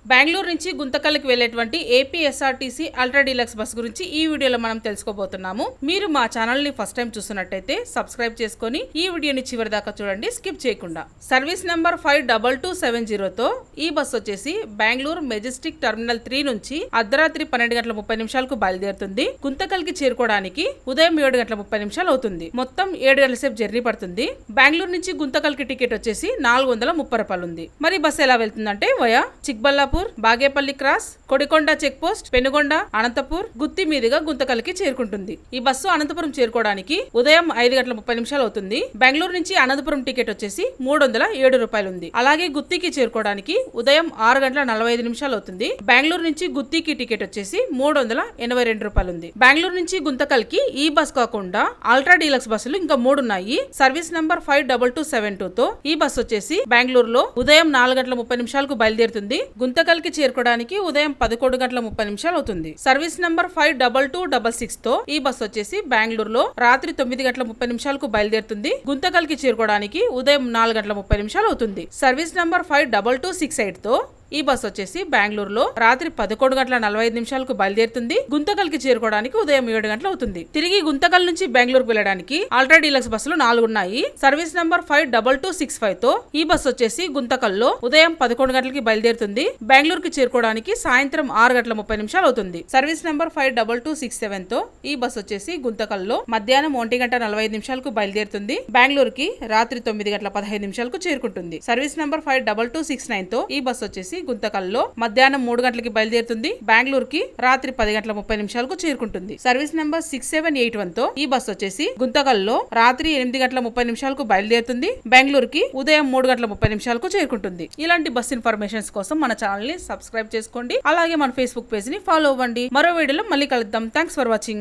బెంగళూరు నుంచి గుంతకల్కి వెళ్లేటువంటి APSRTC ultra deluxe bus గురించి ఈ వీడియోలో మనం తెలుసుకోబోతున్నాము. మీరు మా ఛానల్ ని ఫస్ట్ టైం చూస్తున్నట్టయితే సబ్స్క్రైబ్ చేసుకొని ఈ వీడియోని చివరి దాకా చూడండి, స్కిప్ చేయకుండా. సర్వీస్ నంబర్ 52270 తో ఈ బస్ వచ్చేసి బెంగళూరు మెజెస్టిక్ టెర్మినల్ 3 నుంచి అర్ధరాత్రి 12:30 బయలుదేరుతుంది. గుంతకల్కి చేరుకోవడానికి ఉదయం 7:30 అవుతుంది. మొత్తం 7 గంటల సేపు జర్నీ పడుతుంది. బెంగళూరు నుంచి గుంతకల్కి టికెట్ వచ్చేసి 430 రూపాయలు ఉంది. మరి బస్ ఎలా వెళ్తుందంటే via Chikballapur, Bagepalli cross, Kodikonda check post, Penukonda, Anantapur, Gutti మీదుగా గుంతకల్కి చేరుకుంటుంది. ఈ బస్సు అనంతపురం చేరుకోవడానికి ఉదయం 5:30 అవుతుంది. బెంగళూరు నుంచి అనంతపురం టికెట్ వచ్చేసి 307 రూపాయలు ఉంది. అలాగే గుత్తికి చేరుకోవడానికి ఉదయం 6:45 అవుతుంది. బెంగళూరు నుంచి గుత్తికి టికెట్ వచ్చేసి 382 రూపాయలు ఉంది. బెంగళూరు నుంచి గుంతకల్కి ఈ బస్ కాకుండా అల్ట్రా డీలక్స్ బస్సులు ఇంకా 3 ఉన్నాయి. సర్వీస్ నంబర్ 52272 తో ఈ బస్ వచ్చేసి బెంగళూరులో ఉదయం 4:30 బయలుదేరుతుంది. గుంతకల్కి చేరుకోవడానికి ఉదయం 11:30 అవుతుంది. సర్వీస్ నంబర్ 52266 తో ఈ బస్ వచ్చేసి బెంగళూరులో రాత్రి 9:30 బయలుదేరుతుంది. గుంతకల్కి చేరుకోవడానికి ఉదయం 4:30 అవుతుంది. సర్వీస్ నంబర్ 52268 తో ఈ బస్ వచ్చేసి బెంగళూరులో రాత్రి 11:45 బయలుదేరుతుంది. గుంతకల్కి చేరుకోవడానికి ఉదయం 7 గంటలు అవుతుంది. తిరిగి గుంతకల్ నుంచి బెంగళూరుకు వెళ్ళడానికి అల్ట్రా డీలక్స్ బస్సులు 4 ఉన్నాయి. సర్వీస్ నంబర్ 52265 తో ఈ బస్ వచ్చేసి గుంతకల్లో ఉదయం 11 గంటలకి బయలుదేరుతుంది. బెంగళూరుకి చేరుకోవడానికి సాయంత్రం 6:30 అవుతుంది. సర్వీస్ నంబర్ 52267 తో ఈ బస్ వచ్చేసి గుంతకల్లో మధ్యాహ్నం 1:45 బయలుదేరుతుంది. బెంగళూరుకి రాత్రి 9:15 చేరుకుంటుంది. సర్వీస్ నంబర్ 52269 తో ఈ బస్ వచ్చేసి గుంతకల్లో మధ్యాహ్నం 3 గంటలకి బయలుదేరుతుంది. బెంగళూరుకి రాత్రి 10:30 చేరుకుంటుంది. సర్వీస్ నంబర్ 6781 తో ఈ బస్ వచ్చేసి గుంతకల్లో రాత్రి 8:30 బయలుదేరుతుంది. బెంగళూరుకి ఉదయం 3:30 చేరుకుంటుంది. ఇలాంటి బస్ ఇన్ఫర్మేషన్స్ కోసం మన ఛానల్ ని సబ్స్క్రైబ్ చేసుకోండి. అలాగే మన ఫేస్బుక్ పేజ్ ని ఫాలో అవ్వండి. మరో వీడియోలో మళ్ళీ కలుద్దాం. Thanks for watching.